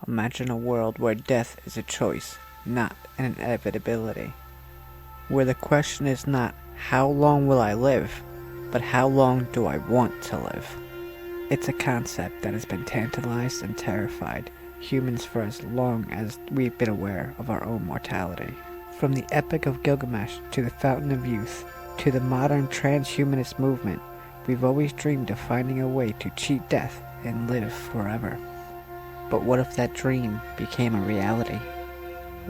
Imagine a world where death is a choice, not an inevitability. Where the question is not, how long will I live, but how long do I want to live? It's a concept that has been tantalized and terrified humans for as long as we've been aware of our own mortality. From the Epic of Gilgamesh to the Fountain of Youth to the modern transhumanist movement, we've always dreamed of finding a way to cheat death and live forever. But what if that dream became a reality?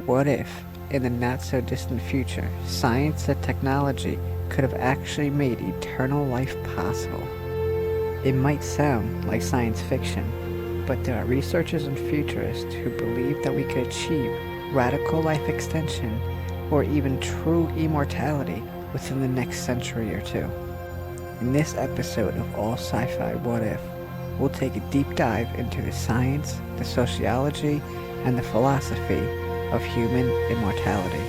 What if, in the not-so-distant future, science and technology could have actually made eternal life possible? It might sound like science fiction, but there are researchers and futurists who believe that we could achieve radical life extension or even true immortality within the next century or two. In this episode of All Sci Fi What If, we'll take a deep dive into the science, the sociology, and the philosophy of human immortality.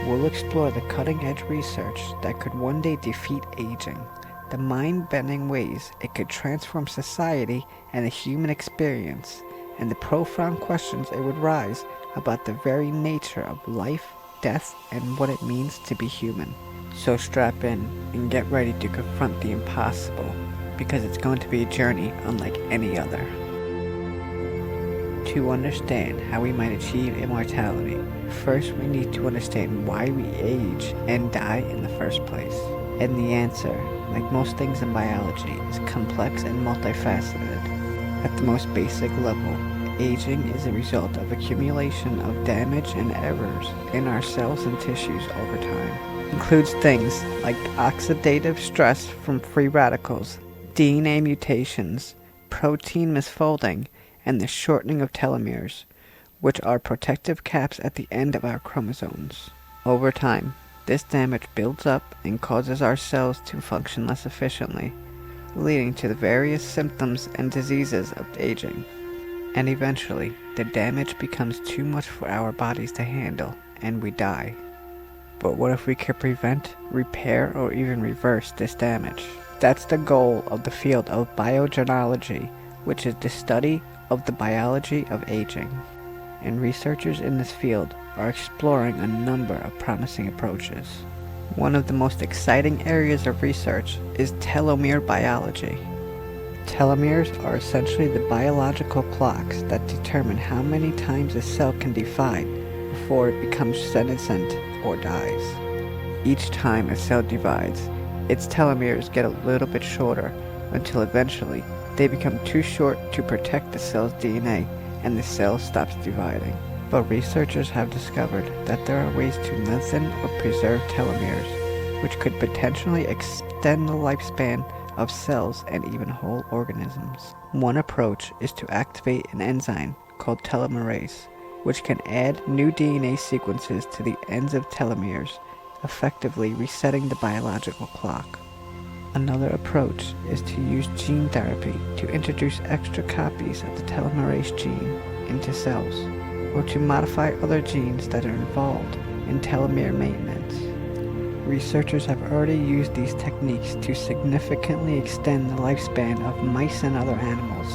We'll explore the cutting-edge research that could one day defeat aging, the mind-bending ways it could transform society and the human experience, and the profound questions it would raise about the very nature of life, death, and what it means to be human. So strap in and get ready to confront the impossible, because it's going to be a journey unlike any other. To understand how we might achieve immortality, first we need to understand why we age and die in the first place. And the answer, like most things in biology, is complex and multifaceted. At the most basic level, aging is a result of accumulation of damage and errors in our cells and tissues over time. It includes things like oxidative stress from free radicals, DNA mutations, protein misfolding, and the shortening of telomeres, which are protective caps at the end of our chromosomes. Over time, this damage builds up and causes our cells to function less efficiently, leading to the various symptoms and diseases of aging. And eventually, the damage becomes too much for our bodies to handle, and we die. But what if we could prevent, repair, or even reverse this damage? That's the goal of the field of biogenology, which is the study of the biology of aging. And researchers in this field are exploring a number of promising approaches. One of the most exciting areas of research is telomere biology. Telomeres are essentially the biological clocks that determine how many times a cell can divide before it becomes senescent or dies. Each time a cell divides, its telomeres get a little bit shorter until eventually they become too short to protect the cell's DNA and the cell stops dividing. But researchers have discovered that there are ways to lengthen or preserve telomeres, which could potentially extend the lifespan of cells and even whole organisms. One approach is to activate an enzyme called telomerase, which can add new DNA sequences to the ends of telomeres, effectively resetting the biological clock. Another approach is to use gene therapy to introduce extra copies of the telomerase gene into cells, or to modify other genes that are involved in telomere maintenance. Researchers have already used these techniques to significantly extend the lifespan of mice and other animals,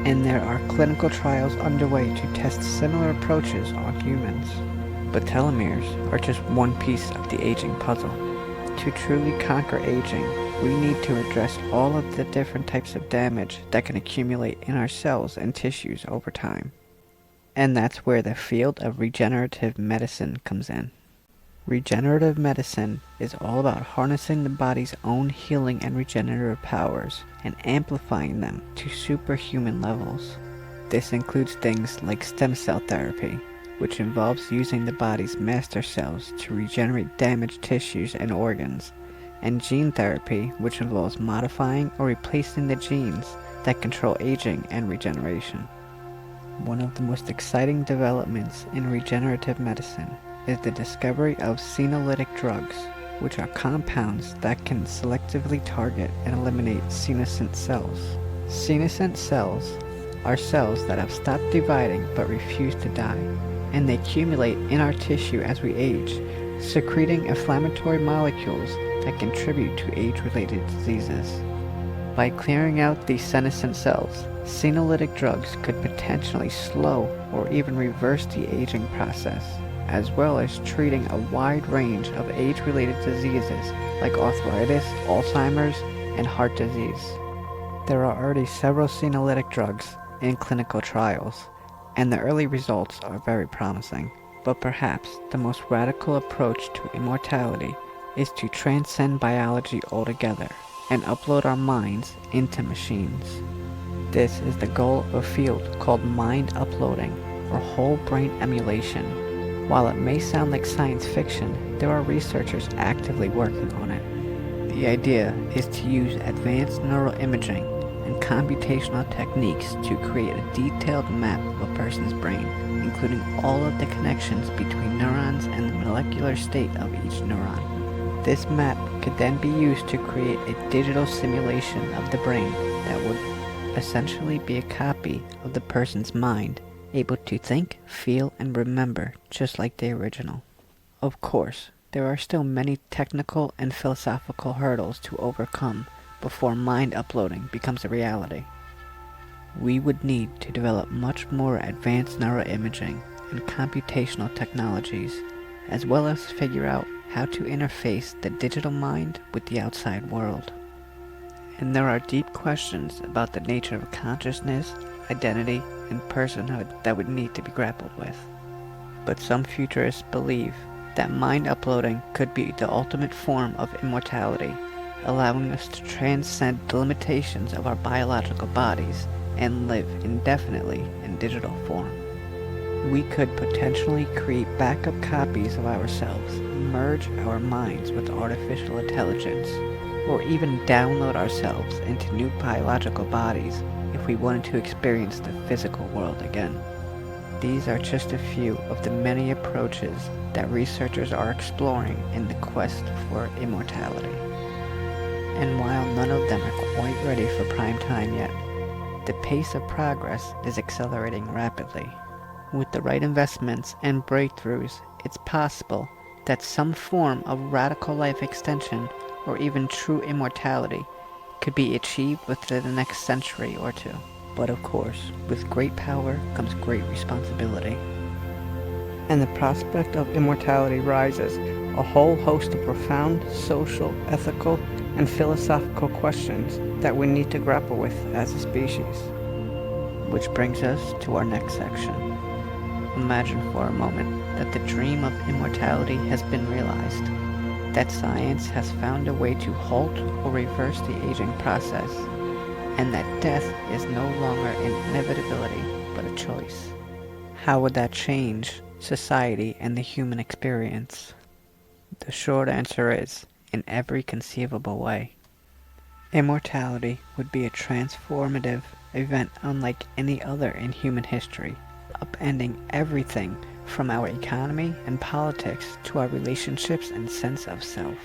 and there are clinical trials underway to test similar approaches on humans. But telomeres are just one piece of the aging puzzle. To truly conquer aging, we need to address all of the different types of damage that can accumulate in our cells and tissues over time. And that's where the field of regenerative medicine comes in. Regenerative medicine is all about harnessing the body's own healing and regenerative powers and amplifying them to superhuman levels. This includes things like stem cell therapy, which involves using the body's master cells to regenerate damaged tissues and organs, and gene therapy, which involves modifying or replacing the genes that control aging and regeneration. One of the most exciting developments in regenerative medicine is the discovery of senolytic drugs, which are compounds that can selectively target and eliminate senescent cells. Senescent cells are cells that have stopped dividing but refuse to die, and they accumulate in our tissue as we age, secreting inflammatory molecules that contribute to age-related diseases. By clearing out these senescent cells, Senolytic drugs could potentially slow or even reverse the aging process, as well as treating a wide range of age-related diseases like arthritis, Alzheimer's, and heart disease. There are already several senolytic drugs in clinical trials, and the early results are very promising. But perhaps the most radical approach to immortality is to transcend biology altogether and upload our minds into machines. This is the goal of a field called mind uploading, or whole brain emulation. While it may sound like science fiction, there are researchers actively working on it. The idea is to use advanced neural imaging and computational techniques to create a detailed map of a person's brain, including all of the connections between neurons and the molecular state of each neuron. This map could then be used to create a digital simulation of the brain that would essentially be a copy of the person's mind, able to think, feel, and remember just like the original. Of course, there are still many technical and philosophical hurdles to overcome before mind uploading becomes a reality. We would need to develop much more advanced neuroimaging and computational technologies, as well as figure out how to interface the digital mind with the outside world. And there are deep questions about the nature of consciousness, identity, and personhood that would need to be grappled with. But some futurists believe that mind uploading could be the ultimate form of immortality, allowing us to transcend the limitations of our biological bodies and live indefinitely in digital form. We could potentially create backup copies of ourselves, merge our minds with artificial intelligence, or even download ourselves into new biological bodies if we wanted to experience the physical world again. These are just a few of the many approaches that researchers are exploring in the quest for immortality. And while none of them are quite ready for prime time yet, the pace of progress is accelerating rapidly. With the right investments and breakthroughs, it's possible that some form of radical life extension or even true immortality could be achieved within the next century or two. But of course, with great power comes great responsibility. And the prospect of immortality raises a whole host of profound social, ethical, and philosophical questions that we need to grapple with as a species. Which brings us to our next section. Imagine for a moment that the dream of immortality has been realized, that science has found a way to halt or reverse the aging process, and that death is no longer an inevitability but a choice. How would that change society and the human experience? The short answer is, in every conceivable way. Immortality would be a transformative event unlike any other in human history, upending everything from our economy and politics to our relationships and sense of self.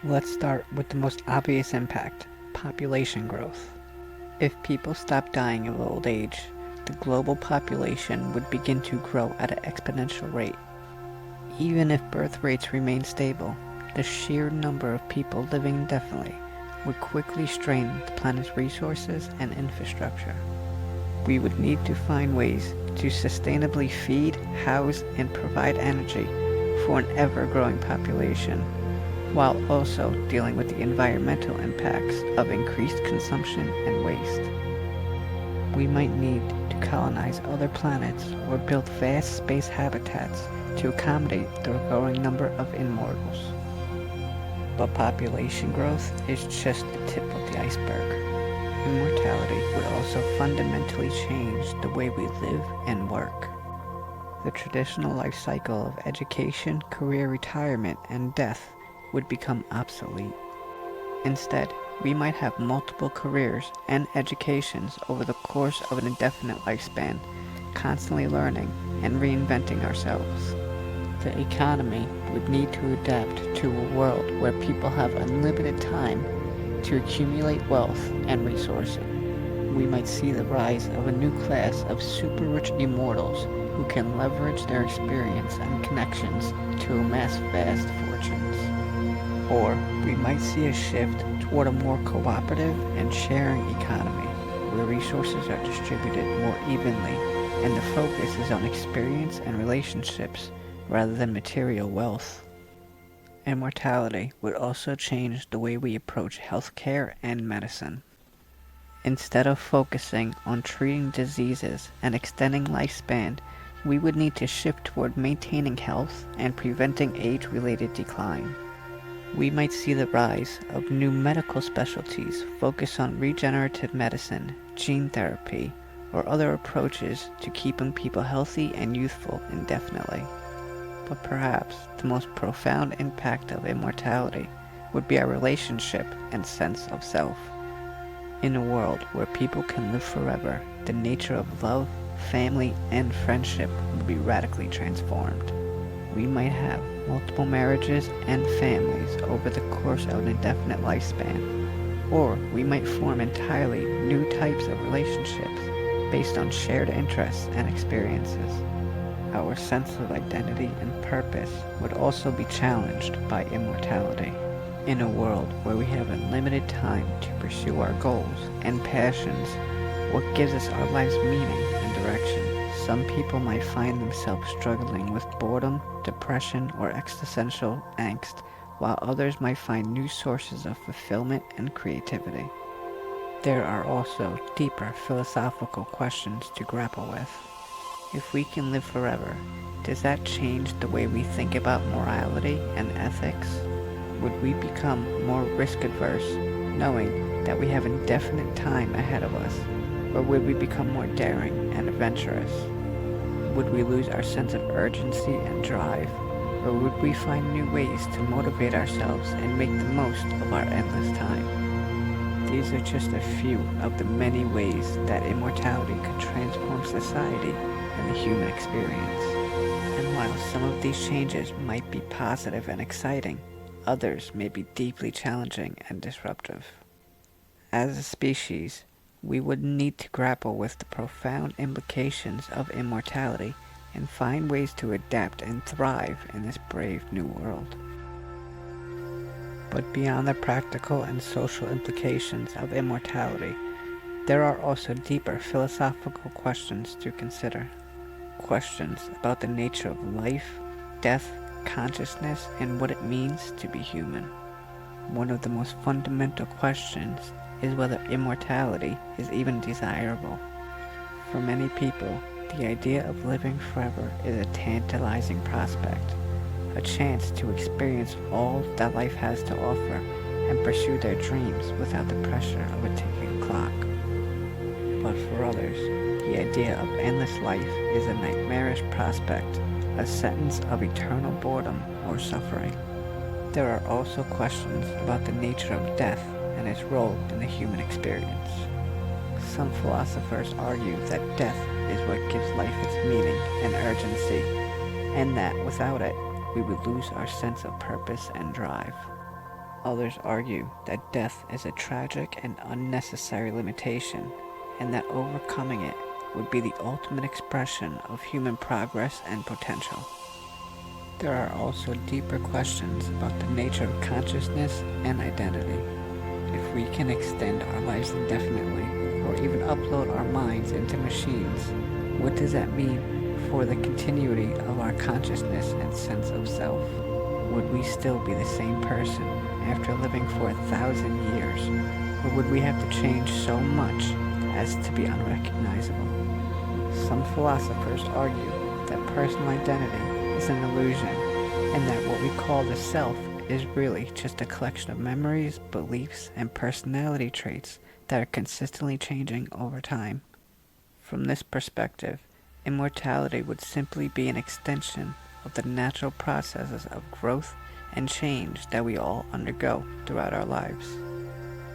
Let's start with the most obvious impact, population growth. If people stop dying of old age, the global population would begin to grow at an exponential rate. Even if birth rates remain stable, the sheer number of people living indefinitely would quickly strain the planet's resources and infrastructure. We would need to find ways to sustainably feed, house, and provide energy for an ever-growing population, while also dealing with the environmental impacts of increased consumption and waste. We might need to colonize other planets or build vast space habitats to accommodate the growing number of immortals. But population growth is just the tip of the iceberg. Immortality would also fundamentally change the way we live and work. The traditional life cycle of education, career retirement, and death would become obsolete. Instead, we might have multiple careers and educations over the course of an indefinite lifespan, constantly learning and reinventing ourselves. The economy would need to adapt to a world where people have unlimited time to accumulate wealth and resources. We might see the rise of a new class of super-rich immortals who can leverage their experience and connections to amass vast fortunes. Or we might see a shift toward a more cooperative and sharing economy, where resources are distributed more evenly and the focus is on experience and relationships rather than material wealth. Immortality would also change the way we approach healthcare and medicine. Instead of focusing on treating diseases and extending lifespan, we would need to shift toward maintaining health and preventing age-related decline. We might see the rise of new medical specialties focused on regenerative medicine, gene therapy, or other approaches to keeping people healthy and youthful indefinitely. But perhaps the most profound impact of immortality would be our relationship and sense of self. In a world where people can live forever, the nature of love, family, and friendship would be radically transformed. We might have multiple marriages and families over the course of an indefinite lifespan, or we might form entirely new types of relationships based on shared interests and experiences. Our sense of identity and purpose would also be challenged by immortality. In a world where we have unlimited time to pursue our goals and passions, what gives us our life's meaning and direction? Some people might find themselves struggling with boredom, depression, or existential angst, while others might find new sources of fulfillment and creativity. There are also deeper philosophical questions to grapple with. If we can live forever, does that change the way we think about morality and ethics? Would we become more risk-averse, knowing that we have indefinite time ahead of us? Or would we become more daring and adventurous? Would we lose our sense of urgency and drive? Or would we find new ways to motivate ourselves and make the most of our endless time? These are just a few of the many ways that immortality could transform society and the human experience. And while some of these changes might be positive and exciting, others may be deeply challenging and disruptive. As a species, we would need to grapple with the profound implications of immortality and find ways to adapt and thrive in this brave new world. But beyond the practical and social implications of immortality, there are also deeper philosophical questions to consider. Questions about the nature of life, death, consciousness, and what it means to be human. One of the most fundamental questions is whether immortality is even desirable. For many people, the idea of living forever is a tantalizing prospect, a chance to experience all that life has to offer and pursue their dreams without the pressure of a ticking clock. But for others, the idea of endless life is a nightmarish prospect, a sentence of eternal boredom or suffering. There are also questions about the nature of death and its role in the human experience. Some philosophers argue that death is what gives life its meaning and urgency, and that without it, we would lose our sense of purpose and drive. Others argue that death is a tragic and unnecessary limitation, and that overcoming it would be the ultimate expression of human progress and potential. There are also deeper questions about the nature of consciousness and identity. If we can extend our lives indefinitely, or even upload our minds into machines, what does that mean for the continuity of our consciousness and sense of self? Would we still be the same person after living for 1,000 years, or would we have to change so much as to be unrecognizable? Some philosophers argue that personal identity is an illusion, and that what we call the self is really just a collection of memories, beliefs, and personality traits that are consistently changing over time. From this perspective, immortality would simply be an extension of the natural processes of growth and change that we all undergo throughout our lives.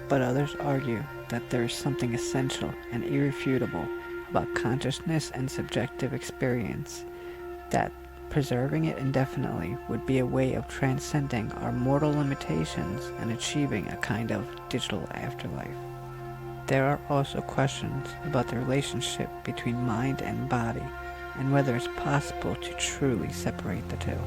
But others argue that there is something essential and irrefutable about consciousness and subjective experience, that preserving it indefinitely would be a way of transcending our mortal limitations and achieving a kind of digital afterlife. There are also questions about the relationship between mind and body, and whether it's possible to truly separate the two.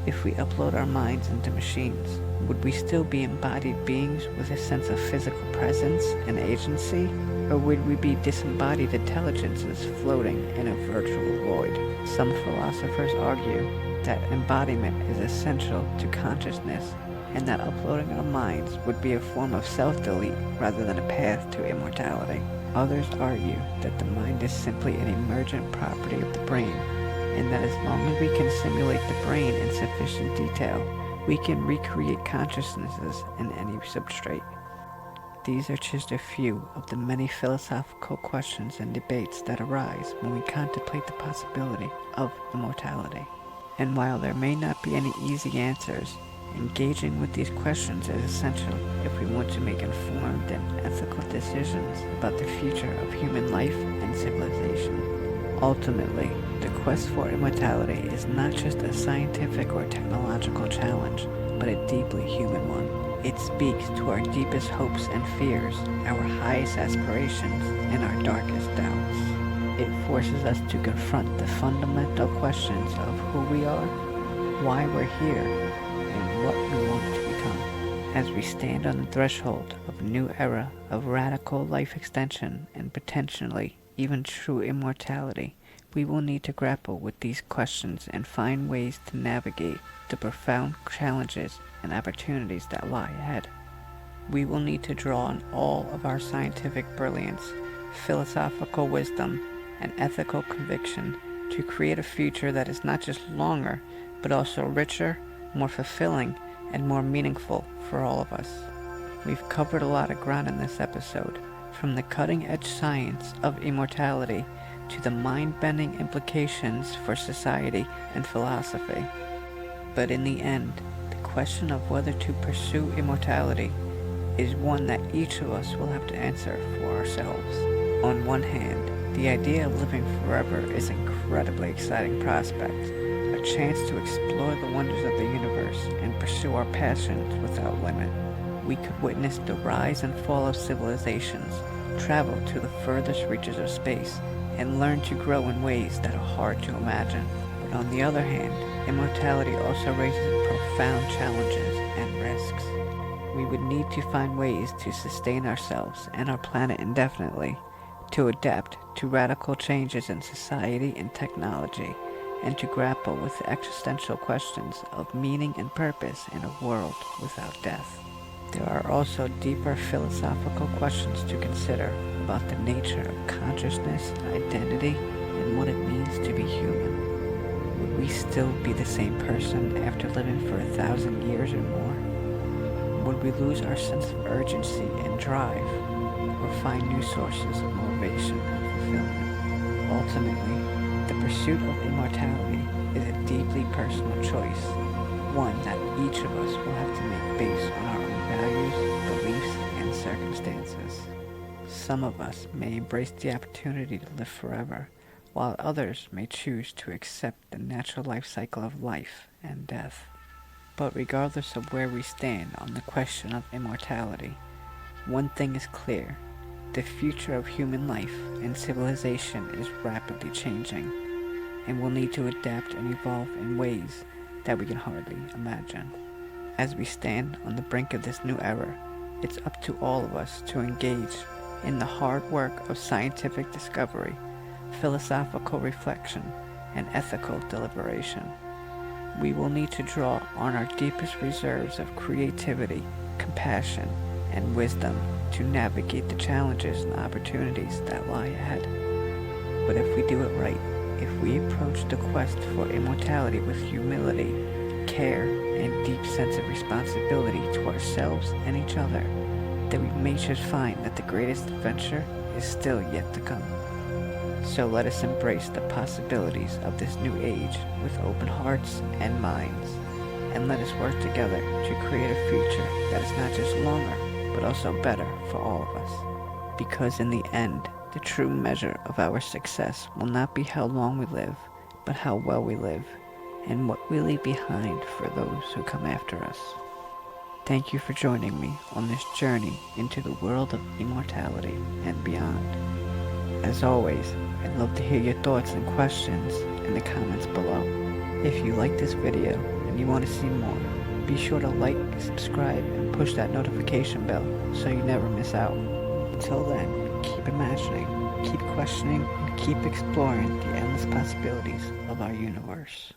If we upload our minds into machines, would we still be embodied beings with a sense of physical presence and agency? Or would we be disembodied intelligences floating in a virtual void? Some philosophers argue that embodiment is essential to consciousness, and that uploading our minds would be a form of self-delete rather than a path to immortality. Others argue that the mind is simply an emergent property of the brain, and that as long as we can simulate the brain in sufficient detail, we can recreate consciousnesses in any substrate. These are just a few of the many philosophical questions and debates that arise when we contemplate the possibility of immortality. And while there may not be any easy answers, engaging with these questions is essential if we want to make informed and ethical decisions about the future of human life and civilization. Ultimately, the quest for immortality is not just a scientific or technological challenge, but a deeply human one. It speaks to our deepest hopes and fears, our highest aspirations, and our darkest doubts. It forces us to confront the fundamental questions of who we are, why we're here, and what we want to become. As we stand on the threshold of a new era of radical life extension and potentially even true immortality, we will need to grapple with these questions and find ways to navigate the profound challenges and opportunities that lie ahead. We will need to draw on all of our scientific brilliance, philosophical wisdom, and ethical conviction to create a future that is not just longer, but also richer, more fulfilling, and more meaningful for all of us. We've covered a lot of ground in this episode, from the cutting-edge science of immortality to the mind-bending implications for society and philosophy. But in the end, the question of whether to pursue immortality is one that each of us will have to answer for ourselves. On one hand, the idea of living forever is an incredibly exciting prospect, a chance to explore the wonders of the universe and pursue our passions without limit. We could witness the rise and fall of civilizations, travel to the furthest reaches of space, and learn to grow in ways that are hard to imagine. But on the other hand, immortality also raises profound challenges and risks. We would need to find ways to sustain ourselves and our planet indefinitely, to adapt to radical changes in society and technology, and to grapple with the existential questions of meaning and purpose in a world without death. There are also deeper philosophical questions to consider about the nature of consciousness, identity, and what it means to be human. Would we still be the same person after living for 1,000 years or more? Would we lose our sense of urgency and drive, or find new sources of motivation and fulfillment? Ultimately, the pursuit of immortality is a deeply personal choice, one that each of us will have to make based on our own values, beliefs, and circumstances. Some of us may embrace the opportunity to live forever, while others may choose to accept the natural life cycle of life and death. But regardless of where we stand on the question of immortality, one thing is clear: the future of human life and civilization is rapidly changing, and will need to adapt and evolve in ways that we can hardly imagine. As we stand on the brink of this new era, it's up to all of us to engage in the hard work of scientific discovery, philosophical reflection, and ethical deliberation. We will need to draw on our deepest reserves of creativity, compassion, and wisdom to navigate the challenges and opportunities that lie ahead. But if we do it right, if we approach the quest for immortality with humility, care, and deep sense of responsibility to ourselves and each other, then we may just find that the greatest adventure is still yet to come. So let us embrace the possibilities of this new age with open hearts and minds, and let us work together to create a future that is not just longer, but also better for all of us. Because in the end, the true measure of our success will not be how long we live, but how well we live, and what we leave behind for those who come after us. Thank you for joining me on this journey into the world of immortality and beyond. As always, I'd love to hear your thoughts and questions in the comments below. If you like this video and and you want to see more, be sure to like, subscribe, and push that notification bell so you never miss out. Until then, keep imagining, keep questioning, and keep exploring the endless possibilities of our universe.